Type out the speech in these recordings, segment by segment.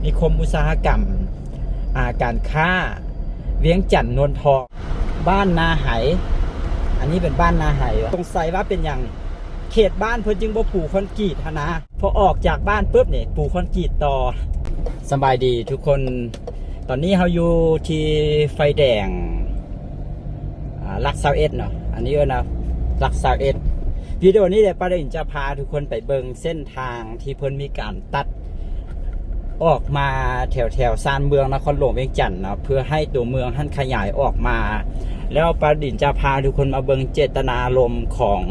นิคมอุตสาหกรรมการค้าเวียงจันทน์นวลทองบ้านนาไหอันนี้เป็นบ้านนาไหสงสัยว่าเป็นอย่างเขตบ้านเพิ่นจึงบ่ปูคอนกรีตนะพอออกจากบ้านปุ๊บเนี่ยปูคอนกรีตต่อสบายดีทุกคนตอนนี้เราอยู่ที่ไฟแดงลัก21เนาะอันนี้นะลัก21วิดีโอนี้เดี๋ยวประเด็นจะพาทุกคนไปเบิ่งเส้นทางที่เพิ่นมีการตัดออกมาแถวซานเมืองนครหลวงเวียงจันทน์เนาะเพื่อให้ตัวเมืองท่านขยายออกมาแล้วประเด็นจะพาทุกคนมาเบิ่งเจตนารมณ์ของ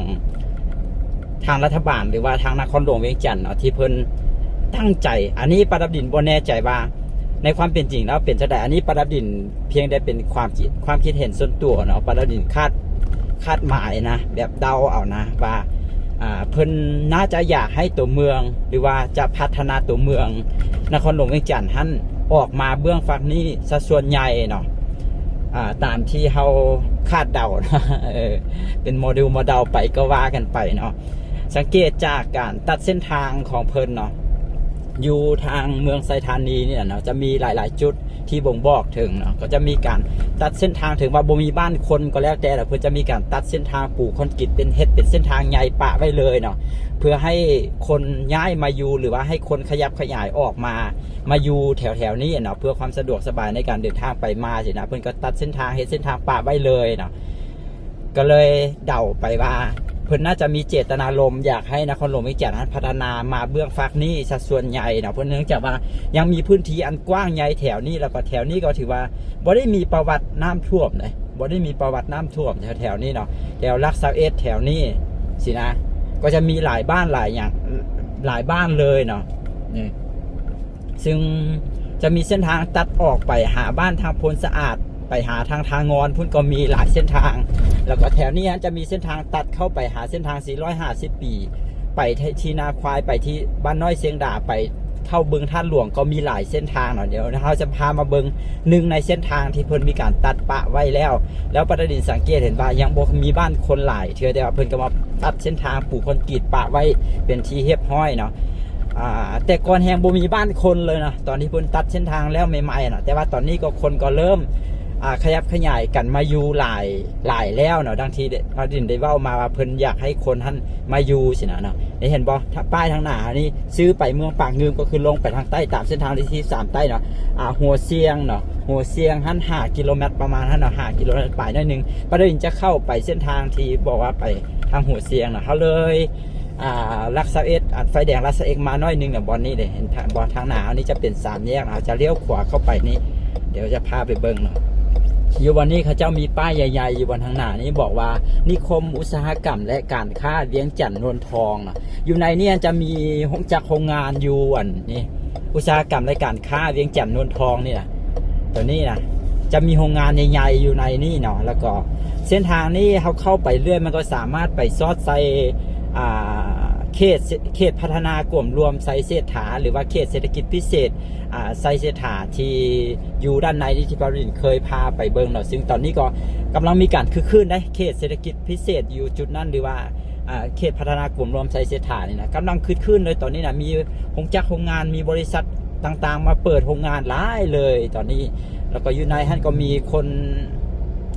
ทางรัฐบาลหรือว่าทางนครหลวงเวียงจันทน์เนาะที่เพิ่นตั้งใจอันนี้ประดินบ่แน่ใจว่าในความเป็นจริงแล้วเป็นจะได้อันนี้ประดินเพียงได้เป็นความคิดเห็นส่วนตัวเนาะประดินคาดหมายนะแบบเดาเอานะว่าเพิ่นน่าจะอยากให้ตัวเมืองหรือว่าจะพัฒนาตัวเมืองนครหลวงเวียงจันทน์ท่านออกมาเบื้องฝั่งนี้ซะส่วนใหญ่เนาะตามที่เขาคาดเดานะเป็นโมเดลมาเดาไปก็ว่ากันไปเนาะสังเกตจากการตัดเส้นทางของเพิ่นเนาะอยู่ทางเมืองไซธานีเนี่ยเนาะจะมีหลายๆจุดที่บ่งบอกถึงเนาะก็จะมีการตัดเส้นทางถึงว่าบ่มีบ้านคนก็แล้วแต่เพื่อจะมีการตัดเส้นทางปูคอนกรีตเป็นเป็นเส้นทางใหญ่ปะไว้เลยเนาะเพื่อให้คนย้ายมาอยู่หรือว่าให้คนขยับขยายออกมาอยู่แถวนี้เนาะเพื่อความสะดวกสบายในการเดินทางไปมาสินะเพื่อนก็ตัดเส้นทางเส้นทางปะไว้เลยเนาะก็เลยเดาไปว่าเพิ่นน่าจะมีเจตนารมณ์อยากให้นครหลวงเวียงจันทน์พัฒนามาเบื้องฝั่งนี้สัดส่วนใหญ่เนาะเพราะเนื่องจากว่ายังมีพื้นที่อันกว้างใหญ่แถวนี้แล้วก็แถวนี้ก็ถือว่าบ่ได้มีประวัติน้ำท่วมเลยบ่ได้มีประวัติน้ำท่วมแถวนี้เนาะแถวลักษา21แถวนี้สินะก็จะมีหลายบ้านหลายอย่างหลายบ้านเลยเนาะนี่ซึ่งจะมีเส้นทางตัดออกไปหาบ้านทางพลสะอาดไปหาทางงอนพุ่นก็มีหลายเส้นทางแล้วก็แถวนี้จะมีเส้นทางตัดเข้าไปหาเส้นทาง450ปีไปที่นาควายไปที่บ้านน้อยเสียงด่าไปเข้าบึงท่าหลวงก็มีหลายเส้นทางเนาะเดี๋ยวเราจะพามาเบิ่งหนึ่งในเส้นทางที่เพิ่นมีการตัดปะไว้แล้วประเด็นสังเกตเห็นว่ายังบ่มีบ้านคนหลายเทื่อเดียวเพิ่นก็มาตัดเส้นทางปูคอนกรีตปะไว้เป็นที่เรียบร้อยเนาะแต่ก่อนแห่งบ่มีบ้านคนเลยนะตอนที่เพิ่นตัดเส้นทางแล้วใหม่ๆนะแต่ว่าตอนนี้ก็คนก็เริ่มขยับขยายกันมาอยู่หลายแล้วเนาะดังที่พระดินได้เว้ามาว่าเพิ่นอยากให้คนท่านมาอยู่สินะเนาะได้เห็นบ่ป้ายทางหน้านี่ซื้อไปเมืองปากงืมก็คือลงไปทางใต้ตามเส้นทางที่3ใต้เนาะหัวเสียงเนาะหัวเสียงหัน5กิโลเมตรประมาณหันเนาะ5กิโลเมตรปลายหน่อยนึงพระดินจะเข้าไปเส้นทางที่บอกว่าไปทางหัวเสียงเนาะเขาเลยลักษาไฟแดงลักษามาน้อยนึงเนี่ยบอลนี้เลยเห็นบอลทางหน้าอันนี้จะเป็น3แยกเราจะเลี้ยวขวาเข้าไปนี่เดี๋ยวจะพาไปเบิ่งเนาะอยู่วันนี้เขาเจ้ามีป้ายใหญ่ๆอยู่บนทางหน้านี้บอกว่านิคมอุตสาหกรรมและการค้าเวียงจันทน์นวลทองนะอยู่ในนี้จะมีโรงงานอยู่นี่อุตสาหกรรมและการค้าเวียงจันทน์นวลทองนี่นะตัวนี้นะจะมีโรงงานใหญ่ๆอยู่ในนี่เนาะแล้วก็เส้นทางนี้เขาเข้าไปเรื่อยมันก็สามารถไปซอดไซเขตพัฒนากลุ่มรวมไซเศรษฐาหรือว่าเขตเศรษฐกิจพิเศษไซเศรษฐาที่อยู่ด้านในที่ปารินเคยพาไปเบิ่งเนาะซึ่งตอนนี้ก็กำลังมีการคืนได้เขตเศรษฐกิจพิเศษอยู่จุดนั้นหรือว่าเขตพัฒนากลุ่มรวมไซเศรษฐานี่นะกำลังคืนเลยตอนนี้นะมีโรงงานมีบริษัทต่างๆมาเปิดโรงงานหลายเลยตอนนี้แล้วก็อยู่ในฮั่นก็มีคน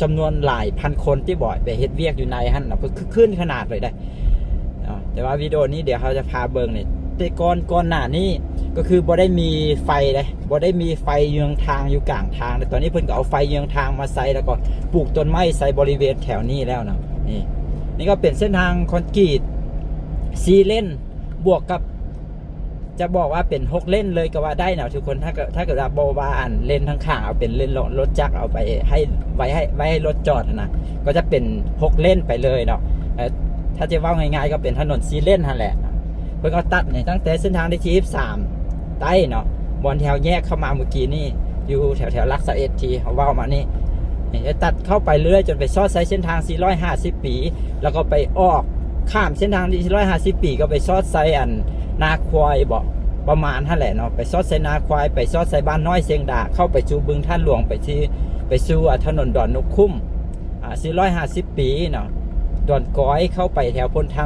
จำนวนหลายพันคนที่บ่อยไปเฮ็ดเวียกอยู่ในฮั่นเนาะคืนขนาดเลยได้แต่ว่าวิดีโอนี้เดี๋ยวเขาจะพาเบิ่งเนี่ยแต่ก่อนหน้านี้ก็คือบ่ได้มีไฟเลยบ่ได้มีไฟเยืองทางอยู่กลางทางแต่ตอนนี้เพิ่นก็เอาไฟเยืองทางมาใส่แล้วก็ปลูกต้นไม้ใส่บริเวณแถวนี้แล้วนะนี่ก็เป็นเส้นทางคอนกรีต4เลนบวกกับจะบอกว่าเป็น6เลนเลยก็ว่าได้นะทุกคนถ้าเกิดว่าบ่ว่าเลนทั้งข้างเอาเป็นเลนรถจักรเอาไปให้ไว้ให้รถจอดนะก็จะเป็น6เลนไปเลยเนาะถ้าจะว่าง่ายๆก็เป็นถนน4เลนนั่นแหละเพิ่งเอาตัดเนี่ยตั้งแต่เส้นทางที่23ใต้เนาะบอลแถวแยกเข้ามาเมื่อกี้นี่อยู่แถวลักษา21ทีเขาว่ามานี่จะตัดเข้าไปเรื่อยจนไปซอดไซเส้นทาง450ปีแล้วก็ไปออกข้ามเส้นทางที่450ปีก็ไปซอดไซนาควายบอกประมาณนั่นแหละเนาะไปซอดไซนาควายไปซอดไซบ้านน้อยเสียงด่าเข้าไปจูบึงท่านหลวงไปสู่ถนนดอนนกคุ้ม450ปีเนาะดอนก้อยเข้าไปแถวพลทั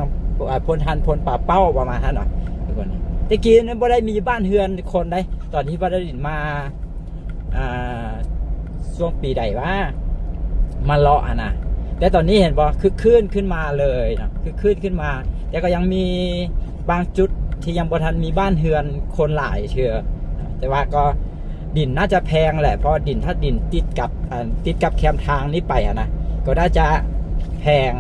นพลป่าเป้าประมาณนั้นเนาะทุกคนตะกี้นั้นบ่ได้มีบ้านเฮือนคนได้ ตอนที่บาดาลินมาช่วงปีใดว่ามาเลาะนะแต่ตอนนี้เห็นบ่คือขึ้นมาเลยนะคือขึ้นมาแต่ก็ยังมีบางจุดที่ยังบ่ทันมีบ้านเฮือนคนหลายเชื่อแต่ว่าก็ดินน่าจะแพงแหละเพราะดินถ้าดินติดกับแคมทางนี้ไปนะก็น่าจะแพง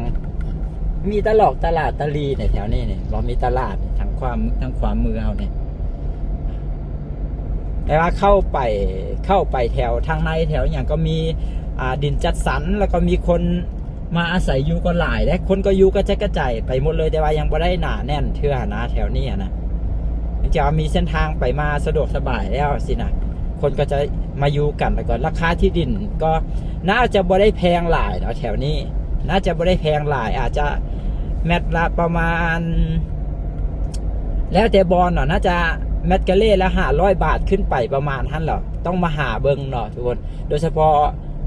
มีตลาดตะลีในแถวนี้เนี่ยบ่มีตลาดทางความมือเฮาเนี่ยแต่ว่าเข้าไปแถวทางในแถวอย่างก็มีดินจัดสรรแล้วก็มีคนมาอาศัยอยู่ก็หลายและคนก็อยู่กระจายไปหมดเลยแต่ว่ายังบ่ได้หนาแน่นเทื่อนะแถวนี้นะจะมีเส้นทางไปมาสะดวกสบายแล้วสินะคนก็จะมาอยู่กันแล้วก็ราคาที่ดินก็น่าจะบ่ได้แพงหลายเนาะแถวนี้น่าจะบ่ได้แพงหลายอาจจะแมตละประมาณแล้วแต่บอลเนาะน่าจะแมตกะเล่ละ500 บาทขึ้นไปประมาณนั้นหรอต้องมาหาเบิ่งเนาะทุกคนโดยเฉพาะ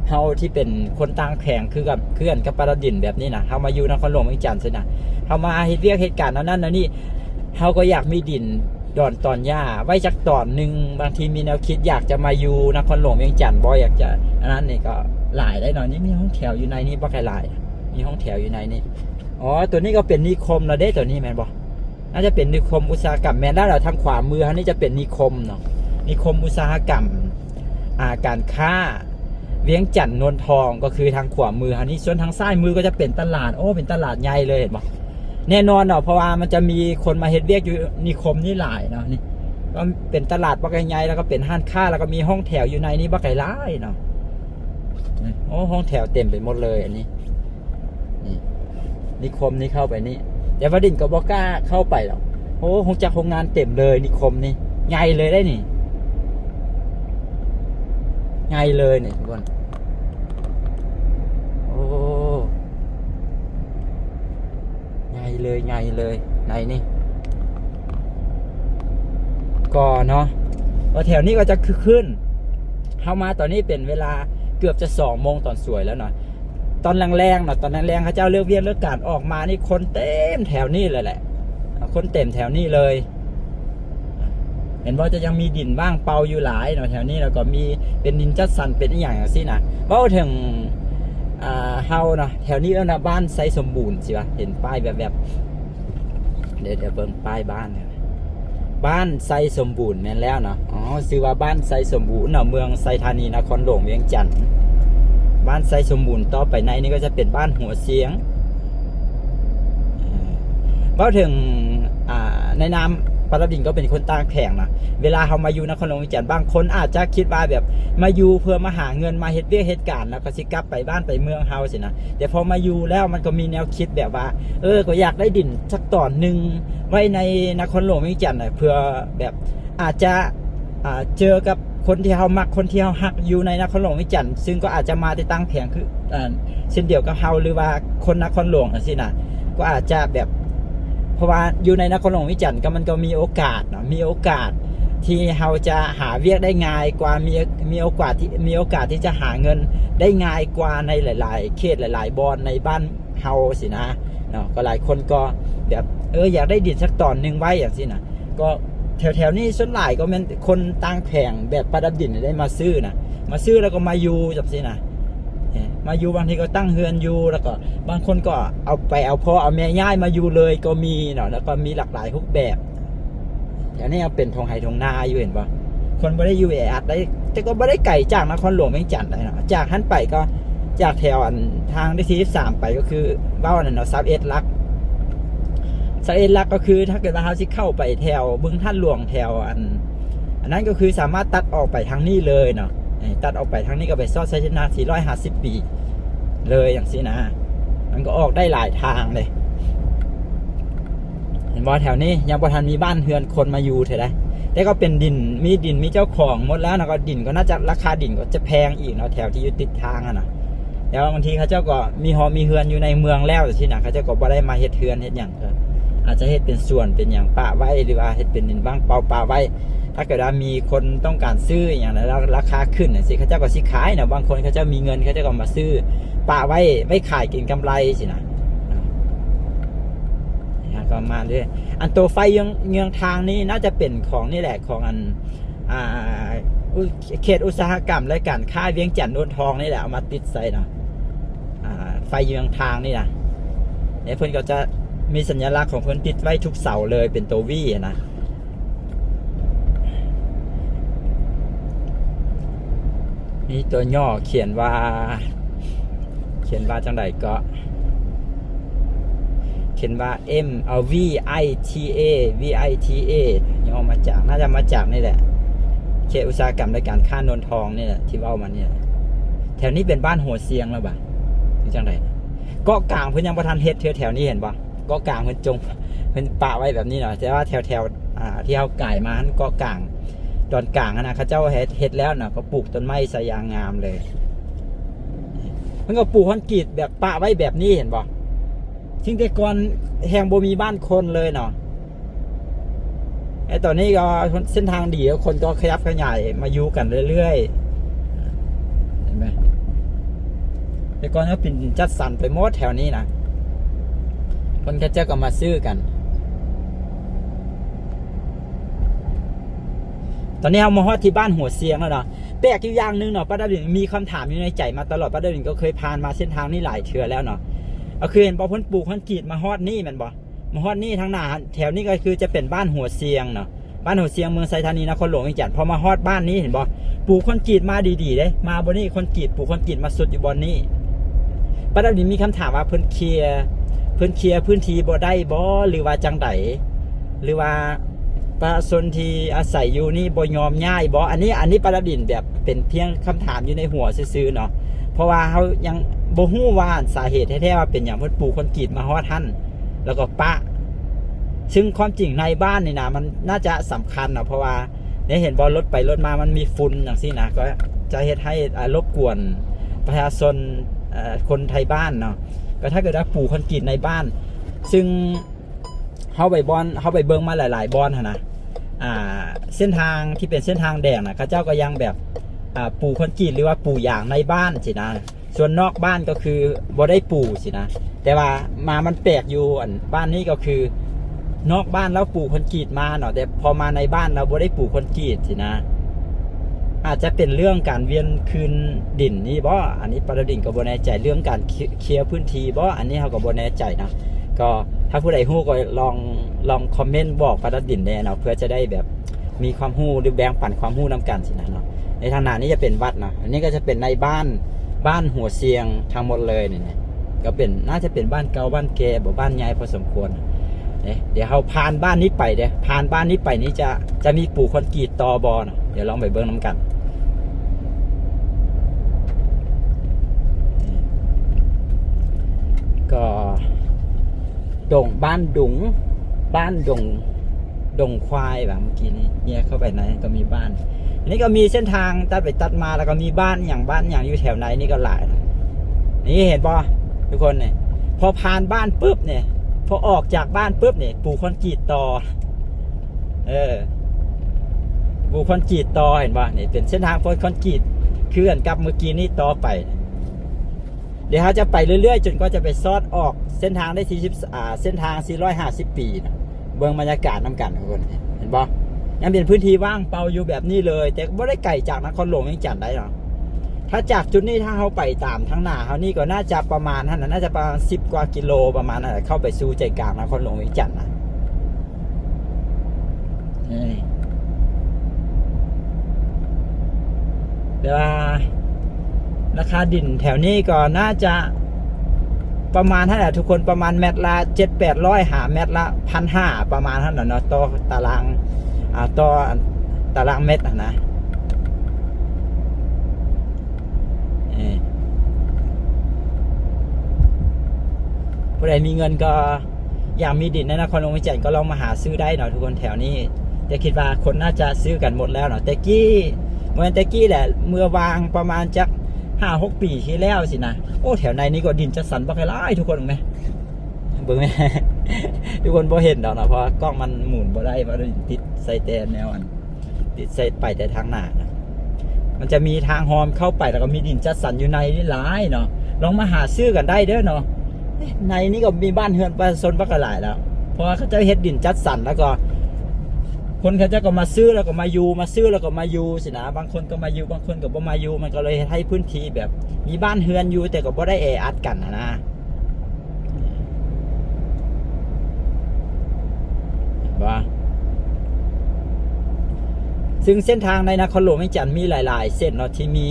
เฮาที่เป็นคนต่างแข่งคือกับเพื่อนกับปราดินแบบนี้นะเฮามาอยู่นครหลวงเวียงจันทน์สินะเฮามาเฮ็ดเวียกเหตุการณ์นั้นนี่เฮาก็อยากมีดินดอนตอนหญ้าไว้จักตอนหนึ่งบางทีมีแนวคิดอยากจะมาอยู่นครหลวงเวียงจันทน์บ่อยากจะอันนั้นนี่ก็หลายได้หน่อยนี่มีห้องแถวอยู่ในนี้บ่ไกลหลายมีห้องแถวอยู่ในนี้อ๋อตัวนี้ก็เป็นนิคมแล้วเด้ตัวนี้แม่นบ่น่าจะเป็นนิคมอุตสาหกรรมแม่นแล้วทางขวามืออันนี้จะเป็นนิคมเนาะนิคมอุตสาหกรรมการค้าเวียงจันทน์นนทองก็คือทางขวามืออันนี้ส่วนทางซ้ายมือก็จะเป็นตลาดโอ้เป็นตลาดใหญ่เลยเห็นบ่แน่นอนเนาะเพราะว่ามันจะมีคนมาเฮ็ดเวียกอยู่นิคมนี่หลายเนาะนี่ก็เป็นตลาดบักใหญ่แล้วก็เป็นห้างค้าแล้วก็มีห้องแถวอยู่ในนี้บักหลายเนาะโอ้ห้องแถวเต็มไปหมดเลยอันนี้นี่นิคมนี้เข้าไปนี่แต่ว่าดินก็บ่กล้าเข้าไปหรอกโอ้คงจะโรงงานเต็มเลยนิคมนี่ใหญ่เลยได้นี่ใหญ่เลยนี่ทุกคนโอ้ใหญ่เลยไหนนี่ก็เนาะว่าแถวนี้ก็จะขึ้นเข้ามาตอนนี้เป็นเวลาเกือบจะ2 โมงตอนสวยแล้วเนาะตอนแรงๆเนาะตอนแรงๆเขาเจ้าเลิกเวียนเลิกการออกมานี่คนเต็มแถวนี้เลยแหละคนเต็มแถวนี้เลยเห็นว่าจะยังมีดินบ้างเปาอยู่หลายเนาะแถวนี้แล้วก็มีเป็นดินจัดสรรเป็นอย่างสินะเพราะถึงเฮาเนาะแถวนี้แล้วนะบ้านไซสมบูรณ์สิวะเห็นป้ายแบบเดี๋ยวเบิ่งป้ายบ้านเนี่ยบ้านไซสมบูรณ์แม่นแล้วเนาะอ๋อชื่อว่าบ้านไซสมบูรณ์เนาะเมืองไซธานีนครหลวงเวียงจันทน์บ้านไซสมบูรณ์ต่อไปในนี่ก็จะเป็นบ้านหัวเสียงเพราะถึงในนามปราดินก็เป็นคนต่างแข่งนะเวลาเขามาอยู่นครหลวงเวียงจันทน์บางคนอาจจะคิดว่าแบบมาอยู่เพื่อมาหาเงินมาเฮ็ดเวียกเหตุการณ์แล้วก็สิกลับไปบ้านไปเมืองเฮาสินะแต่พอมาอยู่แล้วมันก็มีแนวคิดแบบว่าก็อยากได้ดินสักตอนหนึ่งไว้ในนครหลวงเวียงจันทน์เพื่อแบบอาจจะเจอกับคนที่เฮามักคนที่เฮาฮักอยู่ในนครหลวงเวียงจันทน์ซึ่งก็อาจจะมาติดตั้งแผงคือเช่นเดียวกับเฮาหรือว่าคนนครหลวงสินะก็อาจจะแบบเพราะว่าอยู่ในนครหลวงเวียงจันทน์ก็มันก็มีโอกาสเนาะมีโอกาสที่เราจะหาเวียกได้ง่ายกว่ามีโอกาสที่จะหาเงินได้ง่ายกว่าในหลายๆเขตหลายๆบอนในบ้านเฮาสินะเนาะก็หลายคนก็แบบอยากได้ดินสักตอนหนึ่งไว้อย่างสินะก็แถวๆนี้ส่วนหลายก็เป็นคนต่างแข่งแบบประดับดินได้มาซื้อแล้วก็มาอยู่จับสินะมาอยู่บางทีก็ตั้งเฮือนอยู่แล้วก็บางคนก็เอาพ่อเอาแม่ย่ายมาอยู่เลยก็มีเนาะแล้วก็มีหลากหลายรูปแบบอย่างนี้เป็นทงไห่ทงนาอยู่เห็นปะคนไม่ได้อยู่แออัดได้แต่ก็ไม่ได้ไก่จากนครหลวงเวียงจันทน์เลยนะจากท่านไปก็จากแถวทางที่43ไปก็คือบ้านนั่นเนาะ31 ลักก็คือถ้าเกิดว่าเราสิเข้าไปแถวบึงท่านหลวงแถวอันนั้นก็คือสามารถตัดออกไปทางนี้เลยเนาะตัดออกไปทางนี้ก็ไปซอดไซชนะ450 ปีเลยอย่างสินะมันก็ออกได้หลายทางเลยเห็นว่าแถวนี้ยังบ่ทันมีบ้านเฮือนคนมาอยู่เถอะนะแต่ก็เป็นดินมีเจ้าของหมดแล้วนะก็ดินก็น่าจะราคาดินก็จะแพงอีกเนาะแถวที่อยู่ติดทางอะนะแล้วบางทีเขาเจ้าก็มีเฮือนอยู่ในเมืองแล้วสินะเขาเจ้าก็บ่ได้มาเฮ็ดเฮือนเฮ็ดหยังก็อาจจะเฮ็ดเป็นส่วนเป็นอย่างปะไว้หรือว่าเฮ็ดเป็นดินบ้างเปล่าไว้ถ้าเกิดว่ามีคนต้องการซื้ออย่างนั้นแล้วราคาขึ้นสิเขาเจ้าก็สิขายนะบางคนเขาเจ้ามีเงินเขาเจ้าก็มาซื้อปะไว้ขายกินกำไรสินะก็มาเรื่อยอันตัวไฟเยืองทางนี้น่าจะเป็นของนี่แหละของ อ่าเขตอุตสาหกรรมและการค้าเวียงจันทน์โนนทองนี่แหละเอามาติดใส่เนาะไฟเยืองทางนี่นะเนี่ยเพิ่นก็จะมีสัญลักษณ์ของเพิ่นติดไว้ทุกเสาเลยเป็นตัววีนะนี่ตัวย่อเขียนว่าจังใดก็เขียนว่า M เอา VITA ย่อมาจากน่าจะมาจากนี่แหละเขตอุตสาหกรรมและการค้าโนนทองนี่แหละที่เว้ามาเนี่ยแถวนี้เป็นบ้านหัวเสียงแล้วบ่จังใดเกาะกลางเพิ่นยังบ่ทันเฮ็ดแถวนี้เห็นบ่เกาะกลางเพิ่นเพิ่นปะไว้แบบนี้เนาะแต่ว่าแถวที่เฮาก่ายมาเกาะกลางตอนกลางนะเขาเจ้าเฮ็ดแล้วน่ะก็ปลูกต้นไม้สายางงามเลยเพิ่นก็ปลูกคอนกรีตแบบปะไว้แบบนี้เห็นบ่ซึ่งแต่ก่อนแห่งบ่มีบ้านคนเลยเนาะไอ้ตอนนี้ก็เส้นทางดีคนก็ขยับขยายมาอยู่กันเรื่อยๆเห็นไหมแต่ก่อนก็เป็นจัดสรรไปหมดแถวนี้นะคนก็จะก็มาซื้อกันตอนนี้เรามาฮอดที่บ้านหัวเสียงแล้วเนาะแปลกอยู่อย่างนึงเนาะป้าดาวินมีคำถามอยู่ในใจมาตลอดป้าดาวินก็เคยผ่านมาเส้นทางนี้หลายเทื่อแล้วเนาะเอาคือเห็นบ่เพิ่นปลูกคอนกรีตมาฮอดนี่แม่นบ่มาฮอดนี่ทางหน้าแถวนี้ก็คือจะเป็นบ้านหัวเสียงเนาะบ้านหัวเสียงเมืองไซธานีนครหลวงเวียงจันทน์พอมาฮอดบ้านนี้เห็นบ่ปลูกคอนกรีตมาดีๆเด้มาบนนี้คอนกรีตปลูกคอนกรีตมาสุดอยู่บนนี้ป้าดาวินมีคำถามว่าเพิ่นเคลียร์พื้นที่บ่ได้บ่หรือว่าจังไดหรือว่าประชาชนที่อาศัยอยู่นี่บ่ยอมย้ายบ่อันนี้ป้าดาวินแบบเป็นเพียงคำถามอยู่ในหัวซื่อๆเนาะเพราะว่าเขายังบ่ฮู้ว่าสาเหตุแท้ๆว่าเป็นอย่างเพิ่นปลูกคอนกรีตมาฮอดท่านแล้วก็ปะซึ่งความจริงในบ้านนี่นะมันน่าจะสำคัญนะเพราะว่าได้เห็นบอลรถไปรถมามันมีฝุ่นอย่างซี่นะก็จะเฮ็ดให้รบกวนประชาชนคนไทยบ้านเนาะก็ถ้าเกิดว่าปลูกคอนกรีตในบ้านซึ่งเฮาไปเบิ่งมาหลายๆบอนนะเส้นทางที่เป็นเส้นทางแดงนะเขาเจ้าก็ยังแบบปลูกคอนกรีตหรือว่าปลูกยางในบ้านสินะส่วนนอกบ้านก็คือบ่ได้ปลูกสินะแต่ว่ามันแปลกอยู่บ้านนี้ก็คือนอกบ้านแล้วปลูกคอนกรีตมาเนาะแต่พอมาในบ้านเราบ่ได้ปลูกคอนกรีตสินะอาจจะเป็นเรื่องการเวียนคืนดินนี่บ่อันนี้ประเด็นก็บ่แน่ใจเรื่องการเคลียร์พื้นที่บ่อันนี้เขาก็บ่แน่ใจนะก็ถ้าผู้ใดฮู้ก็ลองคอมเมนต์บอกประเด็นแน่เนาะเพื่อจะได้แบบมีความฮู้หรือแบ่งปันความฮู้นำกันสินะเนาะในทางหน้านี้จะเป็นวัดเนาะอันนี้ก็จะเป็นในบ้านหัวเสียงทั้งหมดเลยนี่ก็เป็นน่าจะเป็นบ้านเก่าบ้านแก่บ่บ้านใหญ่พอสมควรเดี๋ยวเราผ่านบ้านนี้ไปผ่านบ้านนี้ไปนี้จะมีปลูกคอนกรีตตอบอนะเดี๋ยวลองไปเบิ่งน้ำกันก็บ้านดงควายแบบเมื่อกี้นี้แยกเข้าไปไหนก็มีบ้านอันนี้ก็มีเส้นทางตัดไปตัดมาแล้วก็มีบ้านอย่างอยู่แถวไหนนี่ก็หลายนี่เห็นป่ะทุกคนเนี่ยพอผ่านบ้านปุ๊บเนี่ยพอออกจากบ้านปุ๊บเนี่ยปลูกคอนกรีตต่อปลูกคอนกรีตต่อเห็นป่ะเนี่ยเป็นเส้นทางคอนกรีตเคลื่อนกับเมื่อกี้นี้ต่อไปเดี๋ยวเขาจะไปเรื่อยๆจนก็จะไปซอดออกเส้นทางได้เส้นทาง450 ปีนะเบื้องบรรยากาศน้ำกันทุกคนเห็นป่ะยังเป็นพื้นที่ว่างเปล่าอยู่แบบนี้เลยแต่ไม่ได้ไกลจากนครหลวงเวียงจันทน์ได้หรอถ้าจากจุดนี้ถ้าเขาไปตามทั้งหน้าเขานี่ก็น่าจะประมาณนั้นน่าจะประมาณ10 กว่ากิโลประมาณนั้นเข้าไปสู่ใจกลางนครหลวงเวียงจันทน์นะแต่ว่าราคาดินแถวนี้ก็น่าจะประมาณเท่าไหร่ทุกคนประมาณเมตรละ700-800หาเมตรละ1,500ประมาณเท่านั้นเนาะต่อตารางเมตรนะผู้ใดมีเงินก็อยากมีดินในนครหลวงเวียงจันทน์ก็ลองมาหาซื้อได้เนาะทุกคนแถวนี้แต่คิดว่าคนน่าจะซื้อกันหมดแล้วเนาะแต่กี้แหละเมื่อวางประมาณจัก5-6 ปีที่แล้วสินะโอ้แถวในนี้ก็ดินจัดสรรบ่ค่อยหลายทุกคนเห็นไหมเบิ่งไหม ทุกคนบ่เห็นดอกนะเพราะกล้องมันหมุนบ่ได้เพราะติดใส่แต่แนวติดใส่ไปแต่ทางหน้านะมันจะมีทางหอมเข้าไปแล้วก็มีดินจัดสรรอยู่ในนี่หลายเนาะลองมาหาซื้อกันได้เด้อเนาะในนี้ก็มีบ้านเฮือนประชาชนบ่ค่อยหลายแล้วเพราะว่าเขาจะเฮ็ดดินจัดสรรแล้วก็ คนเขาจะก็มาซื้อแล้วก็มาอยู่มาซื้อแล้วก็มาอยู่สินะบางคนก็มาอยู่บางคนก็บ่มาอยู่มันก็เลยให้พื้นที่แบบมีบ้านเฮือนอยู่แต่ก็บ่ได้แออัดกันนะว่าซึ่งเส้นทางในนครหลวงเวียงจันทน์มีหลายๆเส้นเนาะที่มี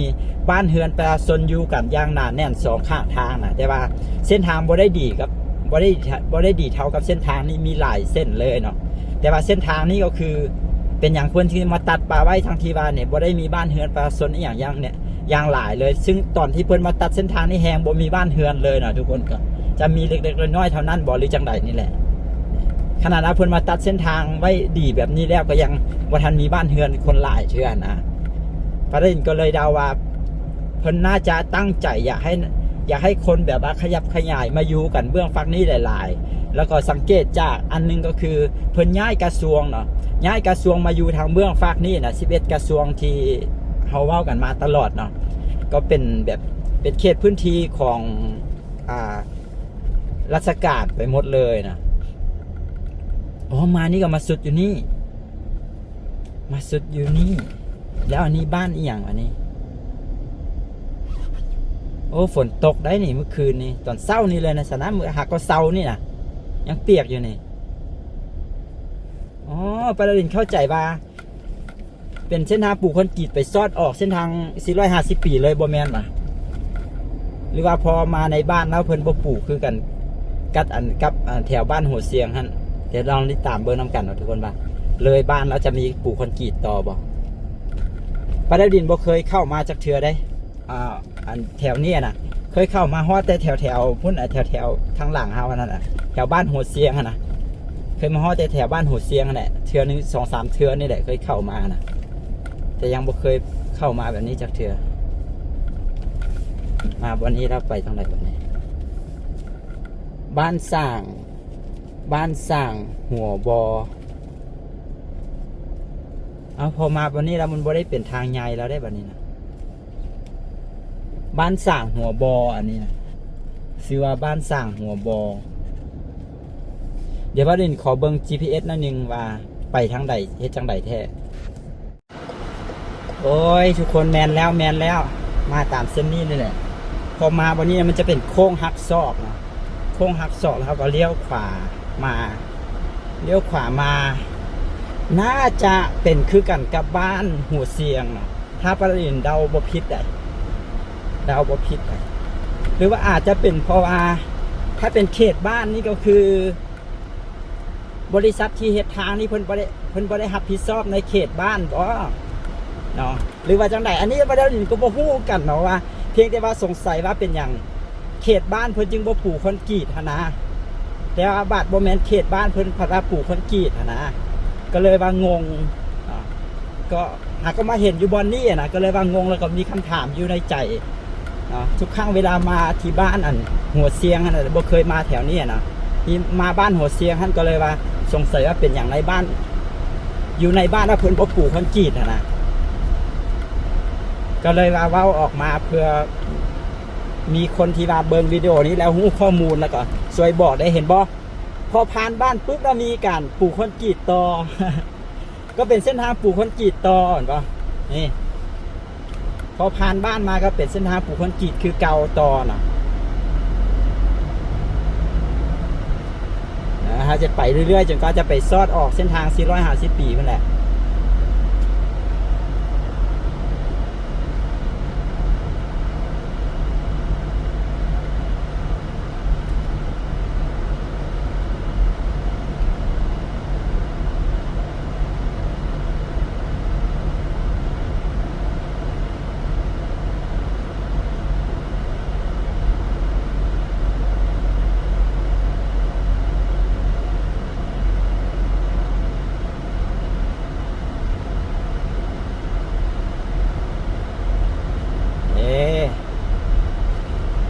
บ้านเฮือนประชาชนอยู่กันอย่างหนาแน่นสองข้างทางนะแต่ว่าเส้นทางบ่ได้ดีครับบ่ได้ดีเท่ากับเส้นทางนี้มีหลายเส้นเลยเนาะแต่ว่าเส้นทางนี้ก็คือเป็นอย่างคนที่มาตัดป่าไว้ทางทีวาเนี่ยบ่ได้มีบ้านเฮือนประชาชนอย่างเนี่ยอย่างหลายเลยซึ่งตอนที่เพิ่นมาตัดเส้นทางนี้แหงบ่มีบ้านเฮือนเลยเนาะทุกคนก็จะมีเล็กๆน้อยๆเท่านั้นบ่หรือจังใดนี่แหละขนาดเพิ่นมาตัดเส้นทางไว้ดีแบบนี้แล้วก็ยังบ่ทันมีบ้านเฮือนคนหลายเชื่อนะประเด็นก็เลยเดาว่าเพิ่นน่าจะตั้งใจอยากให้คนแบบว่าขยับขยายมาอยู่กันเบื้องฝั่งนี้หลายๆแล้วก็สังเกตจากอันนึงก็คือเพิ่นย้ายกระทรวงเนาะย้ายกระทรวงมาอยู่ทางเบื้องฝั่งนี้นะ11กระทรวงที่เฮาเว้ากันมาตลอดเนาะก็เป็นแบบเป็นเขตพื้นที่ของราชการไปหมดเลยนะอ๋อมานี่ก็มาสุดอยู่นี่มาสุดอยู่นี่แล้วอันนี้บ้านอีหยังอันนี้โอ้ฝนตกได้นี่เมื่อคืนนี่ตอนเช้านี่เลยนะสนามมือหักก็เช้านี่นะยังเปียกอยู่นี่อ๋อประเด็นเข้าใจว่าเป็นเส้นทางปลูกคอนกรีตไปซอดออกเส้นทาง450 ปีเลยบ่แม่นป่ะหรือว่าพอมาในบ้านแล้วเพิ่นบ่ปลูกคือกันกับแถวบ้านหัวเสียงหั่นเดี๋ยวลองติดตามเบอร์น้ำกันทุกคนว่าเลยบ้านเราจะมีปลูกคอนกรีตต่อบ่ประเด็นบ่เคยเข้ามาจากเทือได้อันแถวนี้นะเคยเข้ามาฮอดแต่แถวพุ่นแถวทางหลังเฮานั่นน่ะแถวบ้านหัวเสียงนะเคยมาฮอดแต่แถวบ้านหัวเสียงนั่นแหละเทือนึง2-3เทือนี่แหละเคยเข้ามานะแต่ยังบ่เคยเข้ามาแบบนี้จากเทือมาวันนี้เราไปทางไหนแบบนี้บ้านสร้างหัวบอเอาพอมาวันนี้เรามันบ่ได้เป็นทางใหญ่แล้วได้แบบนี้นะบ้านสร้างหัวบออันนี้นะชื่อว่าบ้านสร้างหัวบอเดี๋ยวว่าเด่นขอเบิ่ง GPS นั่นนึงว่าไปทางใดเฮ็ดจังใดแท้โอ้ยทุกคนแมนแล้วมาตามเส้นนี้นี่แหละพอมาวันนี้มันจะเป็นโค้งหักศอกนะโค้งหักศอกแล้วก็เลี้ยวขวามาน่าจะเป็นคือกันกับบ้านหัวเสียงนะถ้าประเด็นเดาบ่ผิดได้หรือว่าอาจจะเป็นเพราะว่าถ้าเป็นเขตบ้านนี่ก็คือบริษัทที่เฮ็ดทางนี่เพิ่นบ่ได้รับผิดชอบในเขตบ้านบ่เนาะหรือว่าจังไดอันนี้ประเด็นก็บ่ฮู้กันเนาะว่าเพียงแต่ว่าสงสัยว่าเป็นหยังเขตบ้านเพิ่นจึงบ่ปลูกคอนกรีตหั่นนะแต่ว่าบาดบ่แม่นเขตบ้านเพิ่นพาราปลูกคอนกรีตหั่นนะก็เลยว่างงก็หากก็มาเห็นอยู่บอนนี่นะก็เลยว่างงแล้วก็มีคำถามอยู่ในใจทุกครั้งเวลามาที่บ้านอันหัวเสียงนะบ่เคยมาแถวนี้นะที่มาบ้านหัวเสียงท่านก็เลยว่าสงสัยว่าเป็นอย่างไรบ้านอยู่ในบ้านแล้วเพิ่นบ่ปลูกคอนกรีตนะก็เลยว่าเว้าออกมาเพื่อมีคนที่ว่าเบิ่งวิดีโอนี้แล้วรู้ข้อมูลแล้วก็ช่วยบอกได้เห็นบ่พอผ่านบ้านปุ๊บแล้วมีการปลูกคอนกรีตต่อ ก็เป็นเส้นทางปลูกคอนกรีตต่อเห็นป่ะนี่พอผ่านบ้านมาก็เป็นเส้นทางปลูกคอนกรีตคือเก่าต่อนะจะไปเรื่อยๆจนก็จะไปซอดออกเส้นทาง450 ปีนั่นแหละ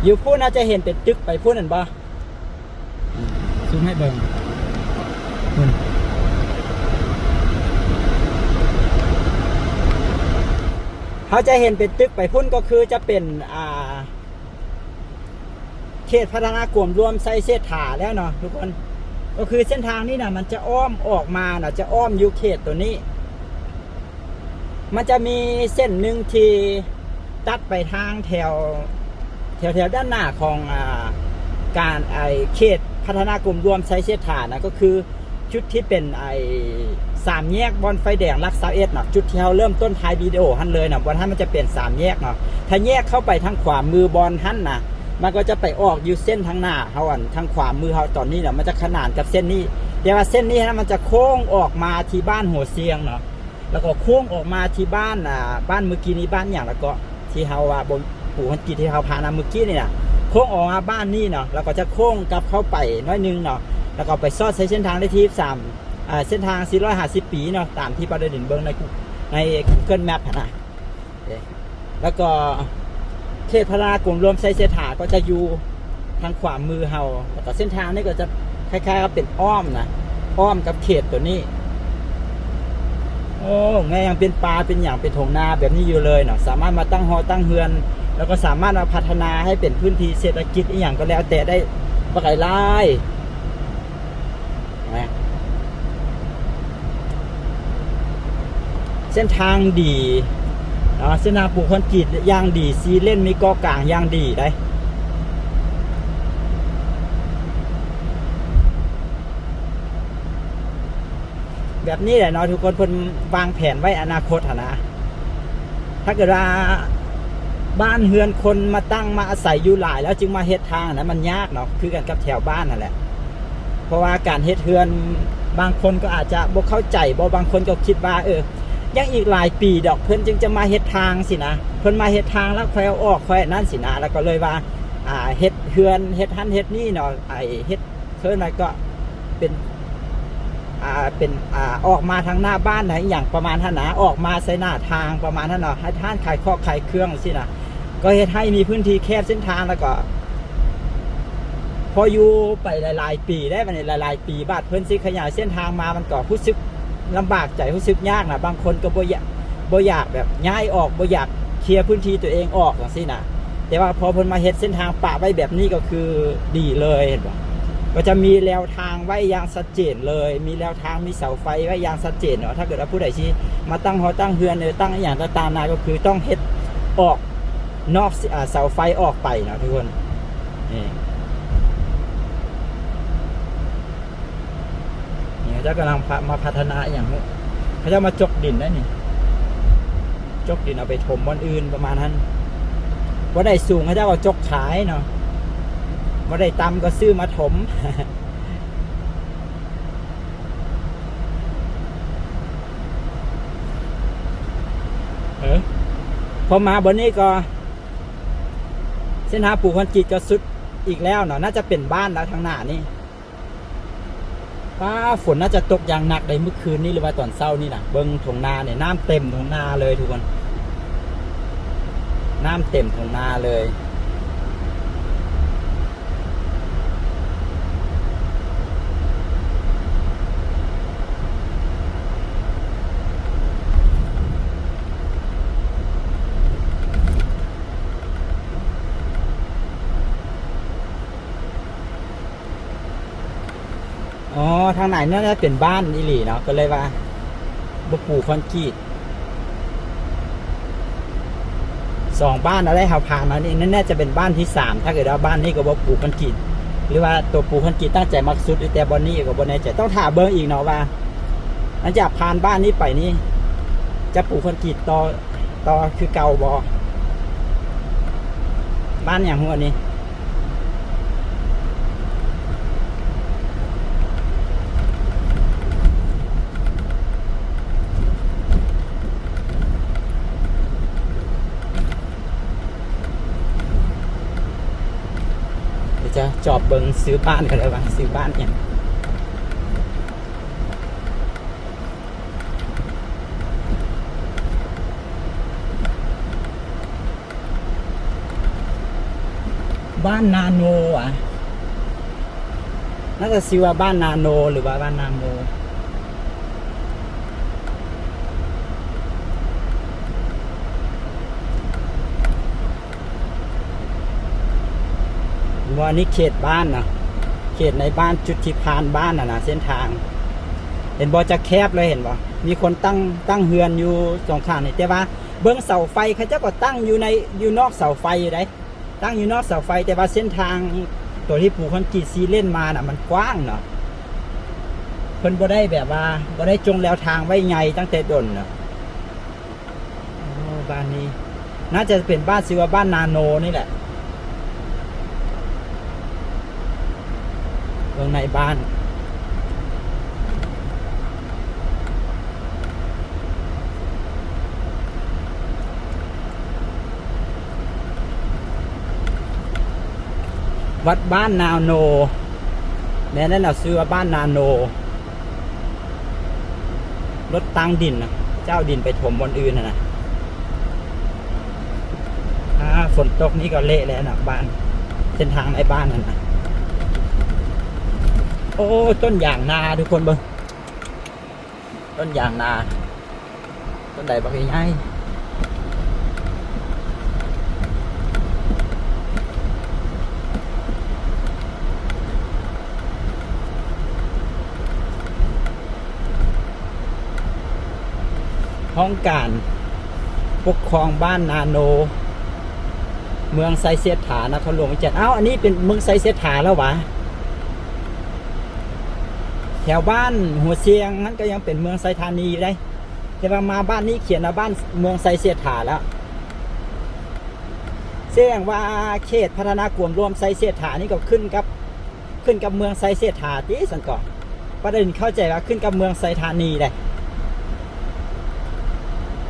อยู่พูดน่าจะเห็นเป็นตึกไปพูดนั่นบ่ซูมให้เบิ่งเขาจะเห็นเป็นตึกไปพุ่นก็คือจะเป็นเขตพัฒนากลุ่มรวมไซเซถาแล้วเนาะทุกคน ก็คือเส้นทางนี้นะมันจะอ้อมออกมานะจะอ้อมอยู่เขตตัวนี้ มันจะมีเส้นหนึ่งที่ตัดไปทางแถวด้านหน้าของการเขตพัฒนากลุ่มรวมไซเชษฐานนะก็คือจุดที่เป็นสามแยกบอนไฟแดงรักษาเอสเนาะจุดที่เราเริ่มต้นท้ายวิดีโอหันเลยเนาะบอนหันมันจะเป็นสามแยกเนาะถ้าแยกเข้าไปทางขวามือบอนหันนะมันก็จะไปออกอยู่เส้นทางหน้าเขาทางขวามือเขาตอนนี้เนาะมันจะขนานกับเส้นนี้แต่ว่าเส้นนี้นะมันจะโค้งออกมาที่บ้านหัวเสียงเนาะแล้วก็โค้งออกมาที่บ้านบ้านเมื่อกี้นี้บ้านอย่างแล้วก็ที่เขาว่าบนปู่คนกีที่เขาพานาเมื่อกี้นี่นะโค้งออกมาบ้านนี่เนาะแล้วก็จะโค้งกลับเข้าไปน้อยนึงเนาะแล้วก็ไปซอดใช้เส้นทางได้ที่3เส้นทาง450 ปีเนาะตามที่ประเด็นเบิ้งใน Google Map นะแล้วก็เขตพารากลุ่มรวมไซเซถาก็จะอยู่ทางขวามือเฮาแล้วก็เส้นทางนี้ก็จะคล้ายๆกับเป็นอ้อมนะอ้อมกับเขตตัวนี้โอ้แม่ยังเป็นปลาเป็นอย่างเป็นถงนาแบบนี้อยู่เลยเนาะสามารถมาตั้งหอตั้งเฮือนแล้วก็สามารถมาพัฒนาให้เป็นพื้นที่เศรษฐกิจอีกอย่างก็แล้วแต่ได้ปไก่ไล่นะเส้นทางดีเส้นทางปลูกคอนกรีตย่างดีซีเล่นมีกอกลางย่างดีได้แบบนี้แหละเนาะทุกคนเพิ่นวางแผนไว้อนาคตนะถ้าเกิดว่าบ้านเฮือนคนมาตั้งมาอาศัยอยู่หลายแล้วจึงมาเฮ็ดทางนะมันยากเนาะคือกันกับแถวบ้านนั่นแหละเพราะว่าการเฮ็ดเฮือนบางคนก็อาจจะบ่เข้าใจบ่บางคนก็คิดว่ายังอีกหลายปีดอกเพิ่นจึงจะมาเฮ็ดทางสินะเพิ่นมาเฮ็ดทางแล้วค่อยเอาออกค่อยนั่นสินะแล้วก็เลยว่าเฮ็ดเฮือนเฮ็ดหันเฮ็ดนี่เนาะเฮ็ดเพิ่นน่ะก็เป็นออกมาทางหน้าบ้านนะอย่างประมาณท่านนะออกมาใส่หน้าทางประมาณท่านเนาะให้ท่านขายข้อขายเครื่องสินะก็เฮ็ดให้มีพื้นที่แคบเส้นทางแล้วก็พออยู่ไปหลายๆปีได้มาในหลายๆปีบาดเพิ่นสิขยายเส้นทางมามันก็รู้สึกลำบากใจรู้สึกยากนะบางคนก็บ่อยากแบบย้ายออกบ่อยากเคลียร์พื้นที่ตัวเองออกจังซี่นะแต่ว่าพอเพิ่นมาเฮ็ดเส้นทางปะไว้แบบนี้ก็คือดีเลยเห็นบ่ก็จะมีแนวทางไว้อย่างชัดเจนเลยมีแนวทางมีเสาไฟไว้อย่างชัดเจนเนาะถ้าเกิดว่าผู้ใดที่มาตั้งหอตั้งเฮือนตั้งอย่างต่างๆนะก็คือต้องเฮ็ดออกนอกเสาไฟออกไปเนาะทุกคนนี่เจ้ากำลังมาพัฒนาอย่างนี้เขาจะมาจกดินได้นี่จกดินเอาไปถมบอนอื่นประมาณนั้นว่าได้สูงเขาจะเอาจกขายเนาะว่าได้ต่ำก็ซื้อมาถม พอมาบนนี้ก็เส้นทางปลูกคอนกรีตก็สุดอีกแล้วเนาะน่าจะเป็นบ้านแล้วทางหน้านี่ฝนน่าจะตกอย่างหนักในเมื่อคืนนี้หรือว่าตอนเช้านี่นะเบิ้งถงนาเนี่ยน้ำเต็มถงนาเลยทุกคนน้ำเต็มถงนาเลยอ๋อทางไหนน่าจะเป็นบ้านอิหลีเนาะก็เลยว่าบุปูคอนกรีต2บ้านอะไรเขาผ่านมานี่นั่นน่าจะเป็นบ้านที่3ถ้าเกิดว่าบ้านนี้ก็บุปูคอนกรีตหรือว่าตัวปูคอนกรีตตั้งใจมักสุดแต่บอนนี้ก็บนในใจต้องถามเบิ้งอีกเนาะว่าหลังจากผ่านบ้านนี้ไปนี่จะปูคอนกรีตต่อคือเก่าบอบ้านอย่างหัวนี้จะจอบเบิงซื้อบ้านกันเลยว่าซื้อบ้านเนี่ยบ้านนาโนน่าจะชื่อว่าบ้านนาโนหรือว่าบ้านนาโมว่านี่เขตบ้านนะเข ตในบ้านจุดที่ผ่านบ้านนะเส้นทาง เห็นบ่จะแคบเลยเห็นบ่มีคนตั้งเฮือนอยู่สองข้างนี่แต่ว่าเบื้องเสาไฟเขาเจ้าก็ตั้งอยู่นอกเสาไฟอยู่ได้ตั้งอยู่นอกเสาไฟแต่ว่าเส้นทางตัวที่ปูคอนกรีตซีเล่นมาน่ะมันกว้างเนาะเพิ่นบ่ได้แบบว่าบ่ได้จงแล้วทางไว้ใหญ่ตั้งแต่ต้นเนาะบ้านนี้น่าจะเป็นบ้านชื่อว่าบ้านนาโนนี่แหละตรงในบ้านวัดบ้านนาโนแม่นั่นน่ะชื่อว่าบ้านนาโนรถตั้งดินนะเจ้าดินไปถมบนอื่นนะฝนตกนี่ก็เละแล้วนะบ้านเส้นทางในบ้านนั่นนะโอ้ต้นยางนาทุกคนเบิ่งต้นยางนาต้นใดบักใหญ่ห้องการปกครองบ้านนาโนเมืองไซเสถานครหลวงวิจิตรอันนี้เป็นเมืองไซเสถาแล้ววะแถวบ้านหัวเชียงนั้นก็ยังเป็นเมืองไซธานีอยู่ได้แต่ว่ามาบ้านนี้เขียนว่าบ้านเมืองไซเสถาแล้วแสดงว่าเขตพัฒนากลุ่มรวมไซเสถานี่ก็ขึ้นกับเมืองไซเสถาที่สันก่อนประเด็นเข้าใจว่าขึ้นกับเมืองไซธานีเลย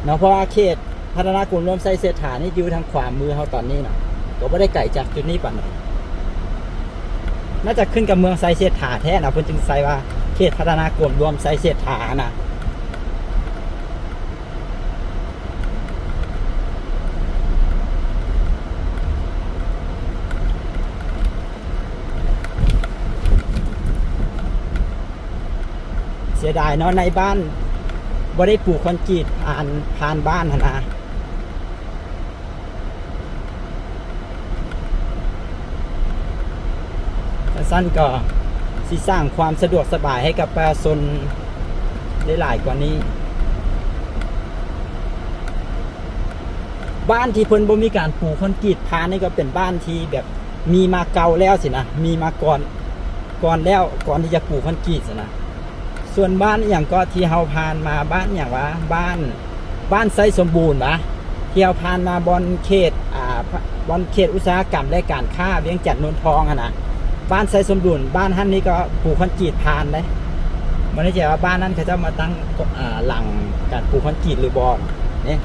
เนาะเพราะว่าเขตพัฒนากลุ่มรวมไซเสถานี่อยู่ทางขวามือเขาตอนนี้เนาะก็ไม่ได้ไกลจากจุดนี้ป่ะเนาะน่าจะขึ้นกับเมืองไซเสถาแท้นะเพิ่นจึงใส่ว่าเขตพัฒนากลุ่มรวมไซเสถานะเสียดายเนาะในบ้านบ่ได้ปลูกคอนกรีตผ่านบ้านนะสั้นก็สิสร้างความสะดวกสบายให้กับประชาชนได้หลายกว่านี้บ้านที่เพิ่นบ่มีการปลูกคอนกรีตผ่านนี่ก็เป็นบ้านที่แบบมีมาเก่าแล้วสินะมีมาก่อนแล้วก่อนที่จะปลูกคอนกรีตสินะส่วนบ้านอย่างก็ที่เฮาผ่านมาบ้านอย่างว่าบ้านไซสมบูรณ์วะที่เฮาผ่านมาบอนเขตอุตสาหกรรมและการค้าเวียงจันทน์นนทองนะบ้านไซสมบูรณ์บ้านท่านนี้ก็ปลูกคอนกรีตผ่านเลยมันไม่ใช่ว่าบ้านนั้นเขาจะมาตั้งหลังการปลูกคอนกรีตหรือบอลเนี่ย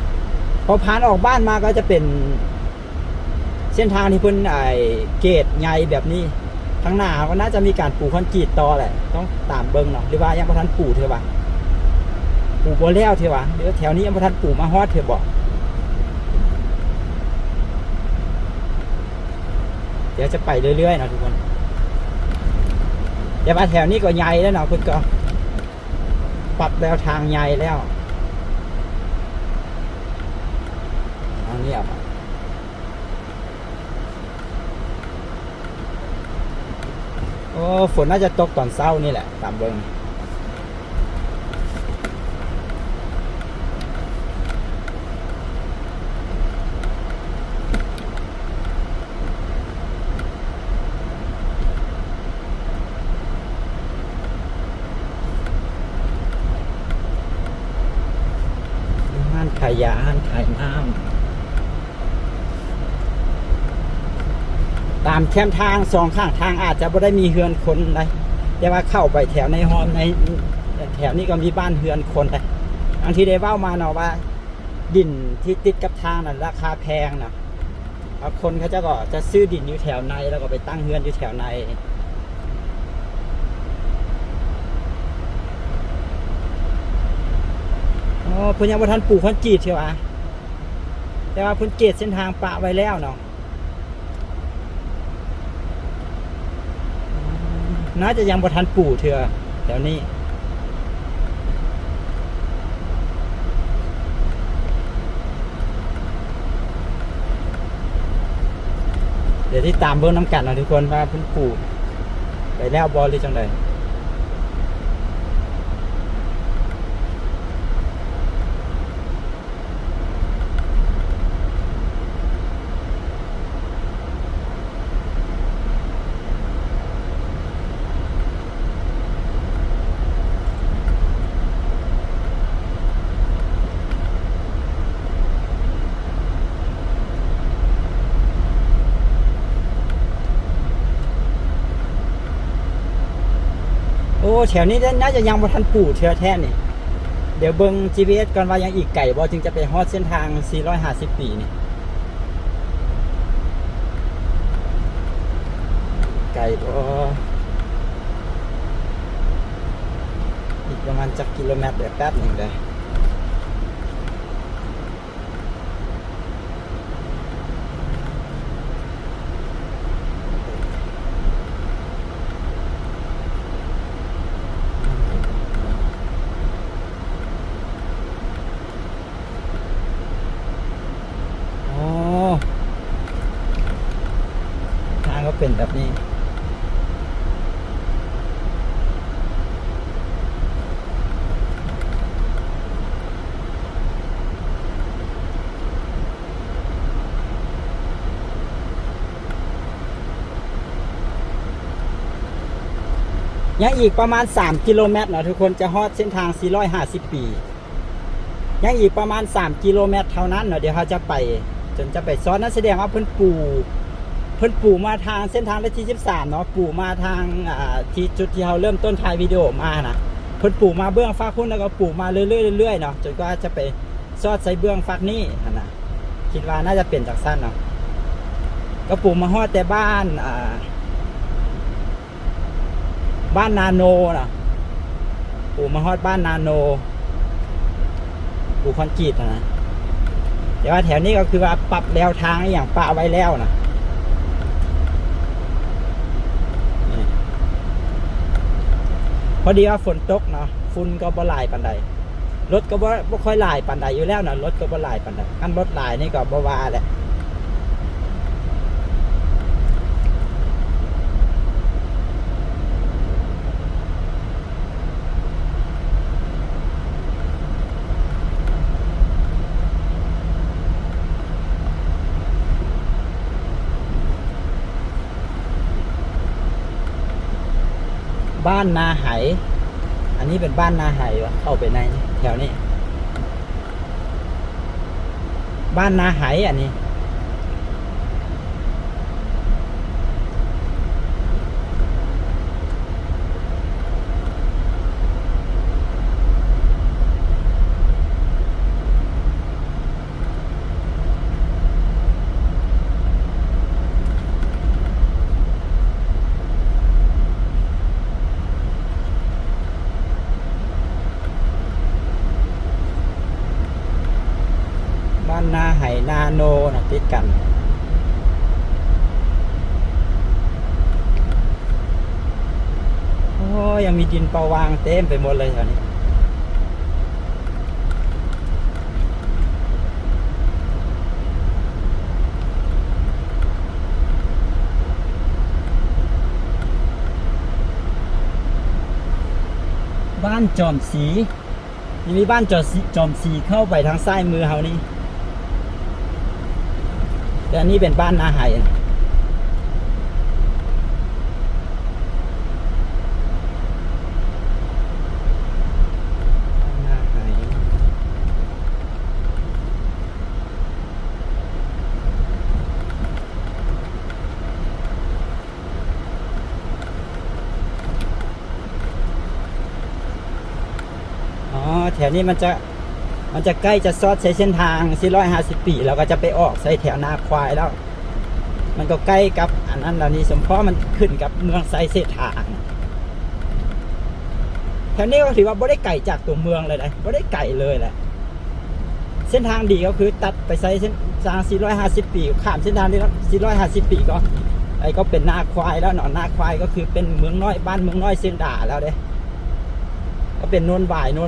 พอผ่านออกบ้านมาก็จะเป็นเส้นทางที่เพิ่นเกตใหญ่แบบนี้ข้างหน้าก็น่าจะมีการปลูกคอนกรีตต่อแหละต้องตามเบิ่งเนาะหรือว่ายังบ่ทันปลูกเถอะวะปลูกบ่แล้วเถอะวะหรือแถวนี้ยังบ่ทันปลูกมาฮอดเถอะบ่เดี๋ยวจะไปเรื่อยๆนะทุกคนแต่ว่าแถวนี้ก็ใหญ่แล้วเนาะเพิ่นก็ปรับแนวทางใหญ่แล้วเอาเงียบโอ้ฝนน่าจะตกตอนเช้านี่แหละตามเบิ่งขายยาขายน้ำตามแคมทางสองข้างทางอาจจะไม่ได้มีเฮือนคนเลยแต่ว่าเข้าไปแถวในหอมในแถวนี้ก็มีบ้านเฮือนคนเลยบางทีได้เว้ามาเนาะว่าดินที่ติดกับทางนั้นราคาแพงนะคนเขาจะซื้อดินอยู่แถวในแล้วก็ไปตั้งเฮือนอยู่แถวในเพิ่นยังบ่ทันปลูกคอนกรีตใช่ปะแต่ว่าเพิ่นเกตเส้นทางปะไว้แล้วเนาะน่าจะยังบ่ทันปลูกเถอะแถวนี้เดี๋ยวที่ตามเบิ่งน้ำกันนะทุกคนว่าเพิ่นปลูก ไปแล้วบอลหรือจังใดโอ้แถวนี้น่าจะยังบ่ทันปลูกเทื่อแท้นี่เดี๋ยวเบิ่ง GPS ก่อนว่ายังอีกไกลบ่จึงจะไปฮอดเส้นทาง450ปีนี่ไกลบ่อีกประมาณจักกิโลเมตรเดี๋ยวแป๊บหนึ่งเลยอ๋อทางก็เป็นแบบนี้ยังอีกประมาณ3กิโลเมตรเนาะทุกคนจะฮอดเส้นทาง450ปียังอีกประมาณ3กิโลเมตรเท่านั้นเนาะเดี๋ยวเขาจะไปจนจะไปซ้อนนั่นแสดงว่าเพิ่นปูมาทางเส้นทางเลขที่13เนาะปูมาทางที่จุดที่เราเริ่มต้นถ่ายวิดีโอมานะเพิ่นปูมาเบื้องฝั่งพุ่นแล้วก็ปูมาเรื่อยๆเนาะจนกว่าจะไปซอดใส่เบื้องฝั่งนี้นะคิดว่าน่าจะเป็นจากสั้นเนาะก็ปูมาฮอดแต่บ้านนาโนนะปูมาฮอดบ้านนาโนปูคอนกรีตนะแต่ว่าแถวนี้ก็คือว่าปรับแนวทางอย่างปะไว้แล้วนะพอดีว่าฝนตกเนาะฝุ่นก็บ่หลายปานใดรถก็บ่ค่อยหลายปานใดอยู่แล้วนะรถก็บ่หลายปานใดอันรถหลายนี่ก็บ่ว่าแหละบ้านนาไหอันนี้เป็นบ้านนาไหวะเข้าไปในแถวนี้บ้านนาไหอันนี้นาไหนาโนนะติดกันโอ้ยังมีดินประวางเต็มไปหมดเลยแถวนี้บ้านจอมสีมีบ้านจอมสีเข้าไปทางซ้ายมือเฮานี่แต่อันนี้เป็นบ้านนาไหนาไหอ๋อแถวนี้มันจะใกล้จะซอดใช้เส้นทาง450ปีแล้วก็จะไปออกใส่แถวนาควายแล้ว มันก็ใกล้กับอันนั้นเหล่านี้สมเพราะมันขึ้นกับเมืองไซเศรษฐาแถวนี้ก็ถือว่าไม่ได้ไกลจากตัวเมืองเลยนะไม่ได้ไกลเลยแหละเส้นทางดีก็คือตัดไปใช้เส้นทาง450ปีข้ามเส้นทางนี้450ปีก็เป็นนาควายแล้วเนาะนาควายก็คือเป็นเมืองน้อยบ้านเมืองน้อยเส้นด่าแล้วเด้ก็เป็นนนบ่ายน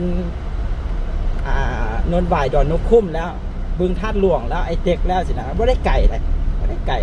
นบ่ายดอนนกคุ้มแล้วบึงธาตุหลวงแล้วไอเต็กแล้วสินะไม่ได้ไก่เลยไม่ได้ไก่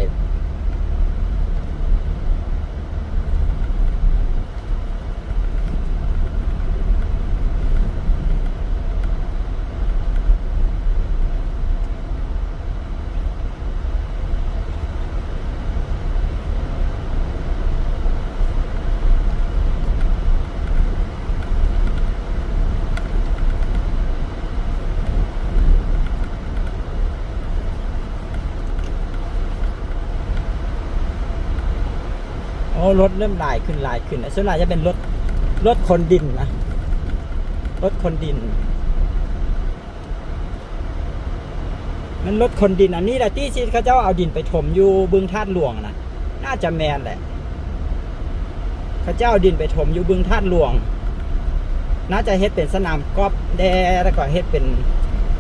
อ้รถเริ่มหลายขึ้นส่วนใหญ่จะเป็นรถคนดินนะรถคนดินมันรถคนดินอันนี้แหละที่เขาเจ้าเอาดินไปถมอยู่บึงธาตุหลวงนะน่าจะแมนแหละเขาเจ้าเอาดินไปถมอยู่บึงธาตุหลวงน่าจะเฮ็ดเป็นสนามกอล์ฟแดแล้วก็เฮ็ดเป็น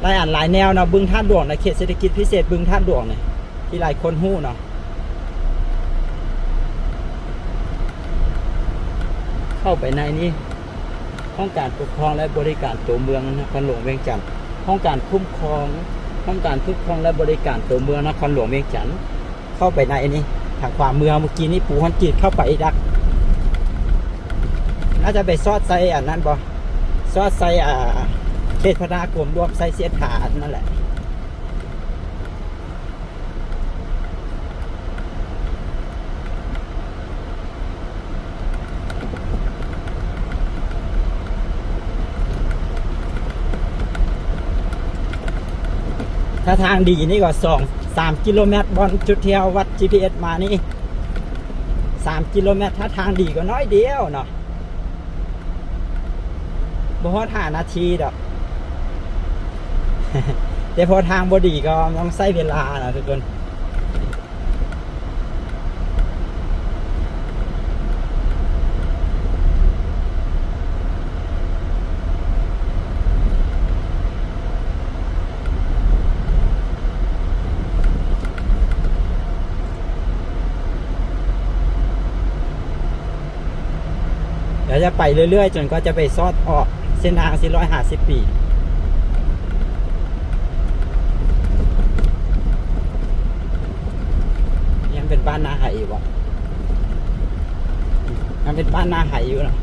หลายแนวเนาะบึงธาตุหลวงในเขตเศรษฐกิจพิเศษบึงธาตุหลวงเนี่ยที่หลายคนฮู้เนาะเข้าไปในนี้ห้องการปกครองและบริการตัวเมืองนครหลวงเวียงจันทร์ห้องการคุ้มครองห้องการคุ้มครองและบริการตัวเมืองนครหลวงเวียงจันทร์เข้าไปในนี้ทางความเมืองเมื่อกี้นี้ปูคอนกรีตเข้าไปดักน่าจะไปซอดไซอันนั้นบ่ซอดไซเขตพัฒนากรมรวมไซเสียดขานั่นแหละถ้าทางดีนี่ก็3 กิโลเมตรบนจุดเที่ยววัด GPS มานี่3 กิโลเมตรถ้าทางดีก็น้อยเดียวเนาะบ่ฮอด5 นาทีดอก แต่พอทางบ่ดีก็ต้องใช้เวลานะทุกคนเดี๋ยวจะไปเรื่อยๆจนก็จะไปซอดออกเส้นทาง450 ปียังเป็นบ้านนาไหอยู่วะยังเป็นบ้านนาไหอยู่นะ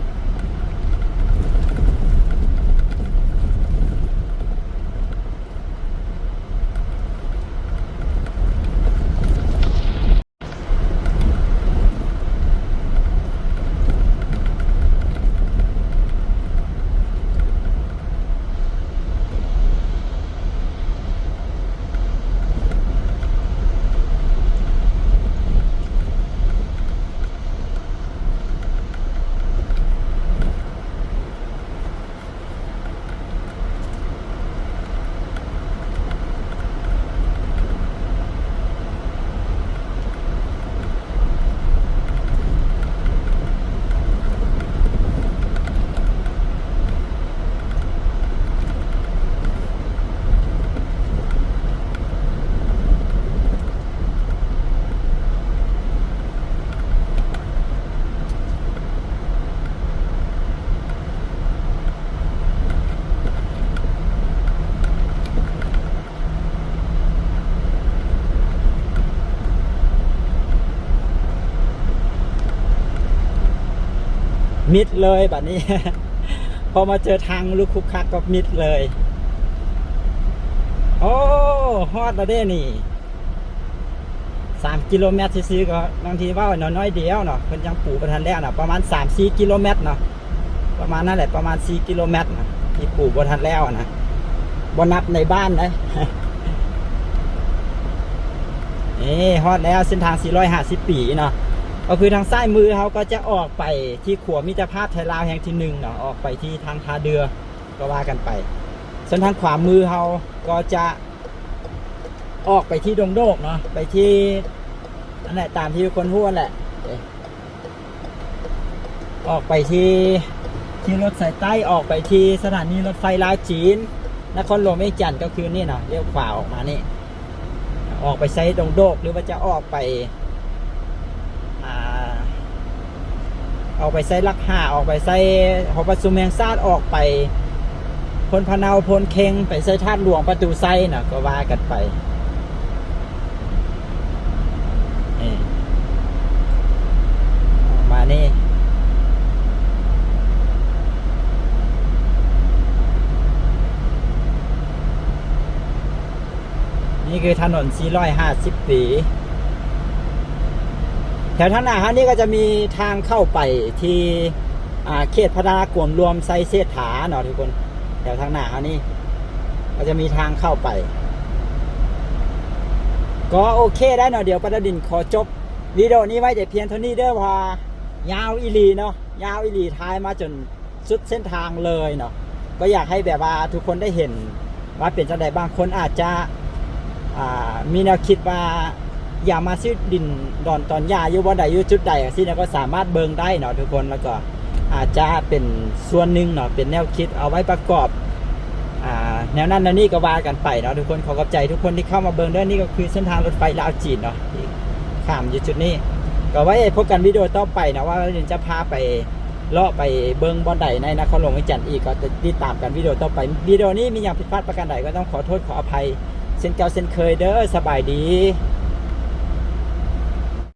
มิดเลยแบบนี้ พอมาเจอทางลูกคุกคักก็มิดเลยโอ้ฮอดแล้วเด้นี่3 กิโลเมตรซื้อก็บางทีว่าน้อยเดียวเนาะเพิ่นยังปลูกประทันแล้วเนาะประมาณ 3-4 กิโลเมตรเนาะประมาณนั่นแหละประมาณ4 กิโลเมตรนะที่ปลูกประทันแล้วนะบ่นับในบ้านนะ ฮอดแล้วเส้นทาง450 ปีเนาะก็คือทางซ้ายมือเขาก็จะออกไปที่ขัวมิตรภาพไทยลาวแห่งที่1เนาะออกไปที่ทางท่าเรือก็ว่ากันไปส่วนทางขวามือเขาก็จะออกไปที่ดงโดกเนาะไปที่นั่นแหละตามที่คนพูดแหละออกไปที่รถสายใต้ออกไปที่สถานีรถไฟลาวจีนนครหลวงเวียงจันทร์ก็คือนี่เนาะเลี้ยวขวาออกมานี่ออกไปไซดงโดกหรือว่าจะออกไปไซลักห้าออกไปไซหอประชุมแห่งชาติออกไปพลพะเนาพลเค็งไปไซธาตุหลวงประตูไซน่ะก็ว่ากันไปมานี่นี่คือถนน450 ปีแถวท่านาฮะนี่ก็จะมีทางเข้าไปที่เขตพัฒนากรมรวมไซเซถาเนาะทุกคนแถวทางหน้าฮะนี่ก็จะมีทางเข้าไปก็โอเคได้เนาะเดี๋ยวปฐดินขอจบ วิดีโอนี้ไว้แต่เพียงเท่านี้เด้อพอยาวอีหลีเนาะยาวอีหลีท้ายมาจนสุดเส้นทางเลยเนาะก็อยากให้แบบว่าทุกคนได้เห็นว่าเป็นจังไดบางคนอาจจะมีแนวคิดว่าอย่ามาซื้อดินดอนตอนยาอยู่บ่ใดอยู่จุดใดสิเนี่ยก็สามารถเบิ่งได้เนาะทุกคนแล้วก็อาจจะเป็นส่วนหนึ่งเนาะเป็นแนวคิดเอาไว้ประกอบแนวนั้นแนวนี้ก็ว่ากันไปเนาะทุกคนขอขอบใจทุกคนที่เข้ามาเบิ่งเด้อนี่ก็คือเส้นทางรถไฟลาวจีนเนาะที่ข้ามอยู่จุดนี้ก็ไว้พบกันวิดีโอต่อไปนะว่าเราจะพาไปเลาะไปเบิ่งบ่อนใดในนครหลวงเวียงจันทน์อีกก็จะติดตามกันวิดีโอต่อไปวิดีโอนี้มีอย่างผิดพลาดประการใดก็ต้องขอโทษขออภัยเช่นเก่าเช่นเคยเด้อสบายดี